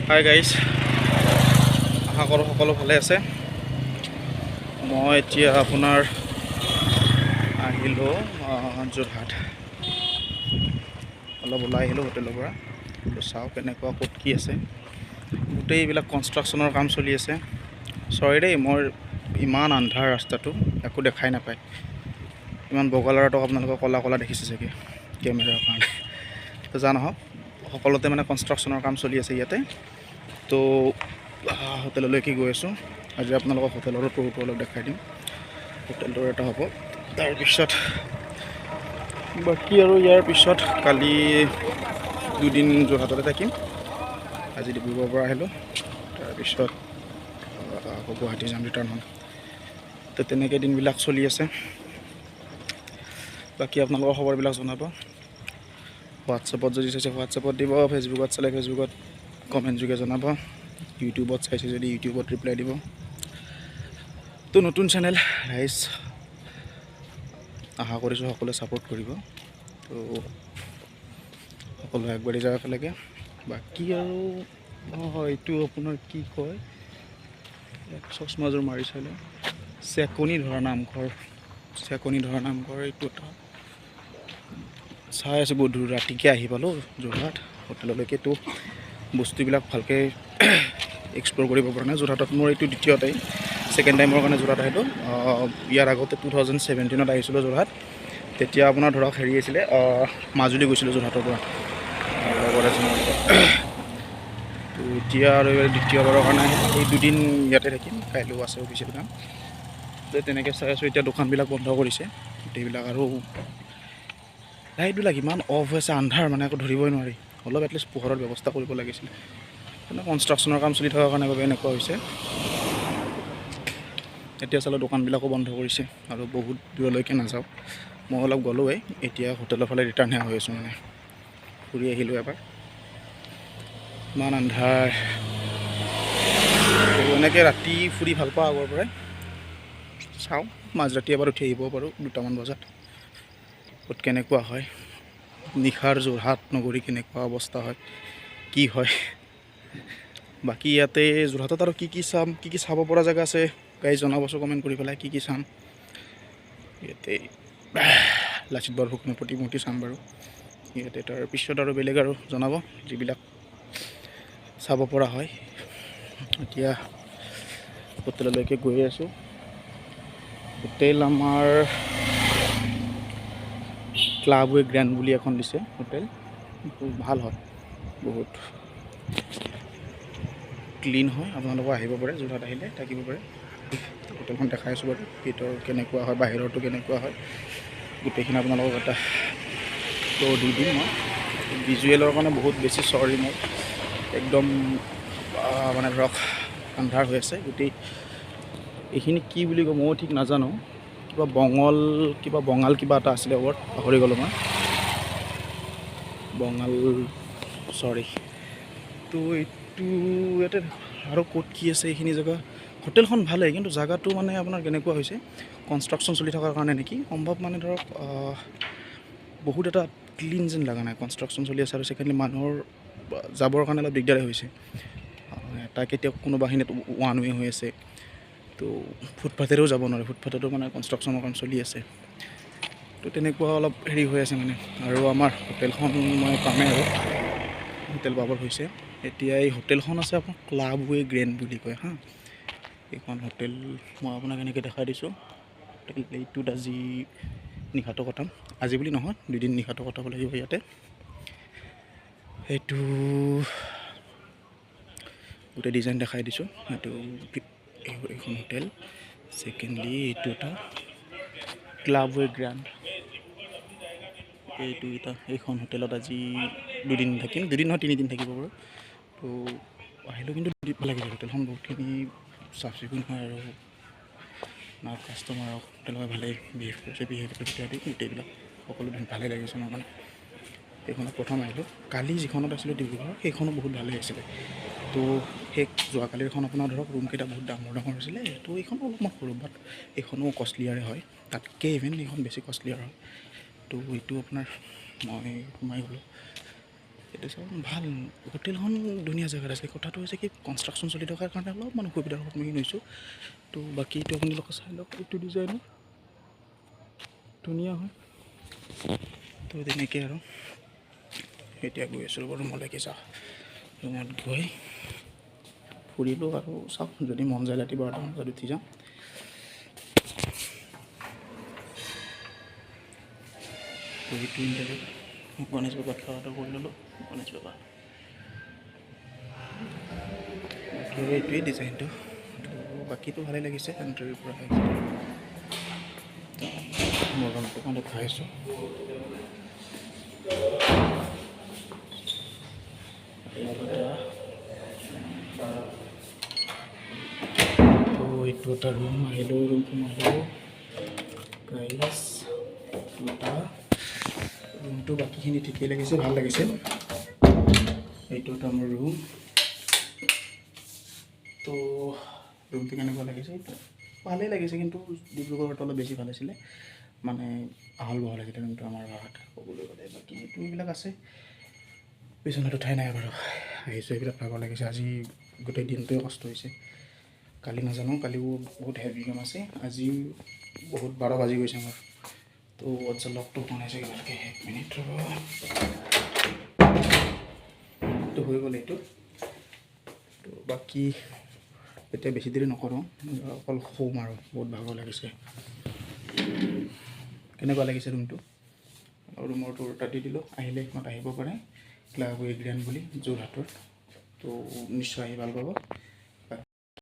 Hi guys, আশা কৰোঁ সকলো ভালে আছে। মই এতিয়া আপোনাৰ আহিলোঁ যোৰহাট। অলপ ওলাই আহিলোঁ হোটেলৰ পৰা। চাওঁ কেনেকুৱা ক'ত কি আছে। গোটেই এইবিলাক কনষ্ট্ৰাকশ্যনৰ কাম চলি আছে। চৰি দেই, মোৰ ইমান আন্ধাৰ ৰাস্তাটো, একো দেখাই নাপায়। ইমান বগা ল'ৰাটোক আপোনালোকে ক'লা ক'লা দেখিছে চাগে কেমেৰাৰ কাৰণে। তো যা নহওক, সকলোতে মানে কনষ্ট্ৰাকশ্যনৰ কাম চলি আছে ইয়াতে। তো হোটেললৈকে গৈ আছোঁ। আজি আপোনালোকক হোটেলৰো টুৰটো অলপ দেখাই দিম। হোটেলটোৰ এটা হ'ব, তাৰপিছত বাকী আৰু ইয়াৰ পিছত কালি দুদিন যোৰহাটতে থাকিম। আজি ডিব্ৰুগড়ৰ পৰা আহিলোঁ, তাৰপিছত আকৌ গুৱাহাটী যাম, ৰিটাৰ্ণ হ'ম। তো তেনেকৈ দিনবিলাক চলি আছে। বাকী আপোনালোকৰ খবৰবিলাক জনাব। হোৱাটছএপত যদি চাইছে হোৱাটছএপত দিব, ফেচবুকত চালে ফেচবুকত কমেণ্ট যোগে জনাব, ইউটিউবত চাইছে যদি ইউটিউবত ৰিপ্লাই দিব। তো নতুন চেনেল ৰাইজ, আশা কৰিছোঁ সকলোৱে ছাপোৰ্ট কৰিব। তো সকলোৱে আগবাঢ়ি যাব একেলগে। বাকী আৰু এইটো আপোনাৰ কি কয়, চশমাযোৰ মাৰি চালে চেকনি ধৰা নামঘৰ এইটো এটা চাই আছোঁ। বহুত দূৰ ৰাতিকৈ আহি পালোঁ যোৰহাট হোটেললৈকেতো বস্তুবিলাক ভালকৈ এক্সপ্ল'ৰ কৰিব পৰা নাই। যোৰহাটত মোৰ এইটো দ্বিতীয় টাইম, ছেকেণ্ড টাইমৰ কাৰণে যোৰহাট আহিলোঁ। ইয়াৰ আগতে 2017 আহিছিলোঁ যোৰহাট। তেতিয়া আপোনাৰ ধৰক হেৰি আছিলে, মাজুলী গৈছিলোঁ যোৰহাটৰ পৰা লগৰ এজনৰ লগত। তো এতিয়া আৰু দ্বিতীয়বাৰৰ কাৰণে এই দুদিন ইয়াতে থাকিম, কাইলৈও আছে অফিচিয়েল কাম। তো তেনেকৈ চাই আছোঁ। এতিয়া দোকানবিলাক বন্ধ কৰিছে গোটেইবিলাক, আৰু লাইটবিলাক ইমান অফ হৈছে, আন্ধাৰ মানে একো ধৰিবই নোৱাৰি। অলপ এটলিষ্ট পোহৰৰ ব্যৱস্থা কৰিব লাগিছিল। মানে কনষ্ট্ৰাকশ্যনৰ কাম চলি থকাৰ কাৰণে বাবে এনেকুৱা হৈছে। এতিয়া চালে দোকানবিলাকো বন্ধ কৰিছে, আৰু বহুত দূৰলৈকে নাযাওঁ। মই অলপ গ'লোৱে, এতিয়া হোটেলৰ ফালে ৰিটাৰ্ণহে হৈ আছোঁ। মানে ফুৰি আহিলোঁ এবাৰ, ইমান আন্ধাৰ। এনেকৈ ৰাতি ফুৰি ভাল পাওঁ আগৰ পৰাই। চাওঁ মাজৰাতি এবাৰ উঠি আহিব পাৰোঁ 2টামান বজাত, ক'ত কেনেকুৱা হয়, নিশাৰ যোৰহাট নগৰী কেনেকুৱা অৱস্থা হয়, কি হয়। বাকী ইয়াতে যোৰহাটত আৰু কি কি চাব পৰা জেগা আছে গাইজ জনাবচোন কমেণ্ট কৰি পেলাই, কি চাম। ইয়াতে লাচিত বৰফুকনৰ প্ৰতিমূৰ্তি চাম বাৰু ইয়াতে। তাৰপিছত আৰু বেলেগ আৰু জনাব যিবিলাক চাব পৰা হয়। এতিয়া হোটেললৈকে গৈ আছোঁ। হোটেল আমাৰ ক্লাবৱে গ্ৰেণ্ড বুলি এখন দিছে হোটেল, ভাল হয়, বহুত ক্লিন হয়। আপোনালোকে আহিব পাৰে, যোৰহাট আহিলে থাকিব পাৰে। হোটেলখন দেখাই আছোঁ বাৰু, ভিতৰ কেনেকুৱা হয়, বাহিৰতো কেনেকুৱা হয়, গোটেইখিনি আপোনালোকক এটা ফ্ল'ৰ দি দিম মই। ভিজুৱেলৰ কাৰণে বহুত বেছি চৰি মই, একদম মানে ধৰক আন্ধাৰ হৈ আছে গোটেই। এইখিনি কি বুলি কওঁ ময়ো ঠিক নাজানো, বঙাল কিবা এটা আছিলে ৱৰ্ড, পাহৰি গ'লোঁ মই। বঙাল, চৰি। তো এইটো ইয়াতে আৰু ক'ত কি আছে এইখিনি জেগা। হোটেলখন ভালেই, কিন্তু জেগাটো মানে আপোনাৰ কেনেকুৱা হৈছে, কনষ্ট্ৰাকশ্যন চলি থকাৰ কাৰণে নেকি সম্ভৱ, মানে ধৰক বহুত এটা ক্লিন যেন লগা নাই। কনষ্ট্ৰাকশ্যন চলি আছে, আৰু ছেকেণ্ডলি মানুহৰ যাবৰ কাৰণে অলপ দিগদাৰী হৈছে। এটা কেতিয়াও কোনোবাখিনিত ওৱান ৱে হৈ আছে, তো ফুটপাথেৰেও যাব নোৱাৰে, ফুটপাথতো মানে কনষ্ট্ৰাকশ্যনৰ কাম চলি আছে। তো তেনেকুৱা অলপ হেৰি হৈ আছে মানে। আৰু আমাৰ হোটেলখন মই পামেই আৰু হোটেল পাবৰ হৈছে। এতিয়া এই হোটেলখন আছে আপোনাৰ ক্লাবৱে গ্ৰেণ্ড বুলি কয় হা। এইখন হোটেল মই আপোনাক এনেকৈ দেখাই দিছোঁ। এইটোত আজি নিশাটো কটাম, আজি বুলি নহয়, 2 দিন নিশাটো কটাব লাগিব ইয়াতে। সেইটো গোটেই ডিজাইন দেখাই দিছোঁ। সেইটো এইখন হোটেল। ছেকেণ্ডলি এইটো এটা ক্লাবৱে গ্ৰেণ্ড, এইখন হোটেলত আজি 2 দিন থাকিম, 2 দিন নহয় 3 দিন থাকিব বাৰু। তো আহিলোঁ, কিন্তু দিব লাগিছে হোটেলখন বহুতখিনি চাফ চিকুণ হয়, আৰু না কাষ্টমাৰক তেনেকৈ ভালেই বিহেভ কৰিছে, ইত্যাদি গোটেইবিলাক সকলো ভালেই লাগিছে মোৰ মানে। সেইখনত প্ৰথম আহিলোঁ। কালি যিখনত আছিলোঁ ডিব্ৰুগড়, সেইখনো বহুত ভালেই আছিলে। তো সেই যোৱাকালিৰখন আপোনাৰ ধৰক ৰুমকেইটা বহুত ডাঙৰ আছিলে। তো এইখনো অলপমান সৰু, বাট এইখনো কষ্টলিয়াৰে হয়, তাতকৈ ইভেন এইখন বেছি কষ্টলিয়াৰ হয়। তো এইটো আপোনাৰ মই সোমাই গ'লোঁ। এইটো চাওক ভাল হোটেলখন ধুনীয়া জেগাত আছে। কথাটো হৈছে কি কনষ্ট্ৰাকশ্যন চলি থকাৰ কাৰণে অলপমান অসুবিধাৰ সন্মুখীন হৈছোঁ। তো বাকী এইটো আপোনালোকে চাই লওক, এইটো ডিজাইনৰ ধুনীয়া হয়। তো তেনেকৈ আৰু এতিয়া গৈ আছোঁ ৰ'ব ৰুমলৈকে যাওঁ। ৰুমত গৈ ফুৰিলোঁ আৰু চাওক যদি মন যায় ৰাতি 12টা মান বজাত উঠি যাম। তো এইটো ইণ্টাৰভিউ গণেশ বাবাক সেৱাটো কৰি ল'লোঁ। গণেশ বাবা বাকী এইটোৱেই ডিজাইনটো। তো বাকীটো ভালেই লাগিছে। এণ্ট্ৰিৰ পৰা মোৰ ৰুমটো মই দেখাই আছোঁ। তো এইটো এটা ৰুম আহিলোঁ, ৰুম সোমালোঁ গাইজ। দুটা ৰুমটো বাকীখিনি ঠিকেই লাগিছে, ভাল লাগিছে। এইটো এটা মোৰ ৰুম। তো ৰুমটো কেনেকুৱা লাগিছে? এইটো ভালেই লাগিছে, কিন্তু ডিব্ৰুগড়ত অলপ বেছি ভাল আছিলে, মানে আহল বহল আছিলে ৰুমটো আমাৰ ভাষাত ক'বলৈ গ'লে। বাকী এইবিলাক আছে, বিচনাটো ঠাই নাই বাৰু। আহিছোঁ এইবিলাক ভাগৰ লাগিছে। আজি গোটেই দিনটোৱে কষ্ট হৈছে। কালি নাজানো, কালিও বহুত হেভি কাম আছে। আজি বহুত 12 বাজি গৈছে মোৰ। তো হোৱাটছআপ লগটো বনাইছে কেনেকৈ, 1 মিনিট ৰ'ব। তো হৈ গ'ল এইটো। তো বাকী এতিয়া বেছি দেৰি নকৰোঁ, অকল শুম আৰু। বহুত ভাগৰ লাগিছে। কেনেকুৱা লাগিছে ৰুমটো? ৰুমৰ টুৰ এটা দি দিলোঁ। আহিলে এইখনত আহিব পাৰে, ক্লাব গ্ৰেণ্ড বুলি যোৰহাটৰ। তো নিশ্চয় আহি ভাল পাব।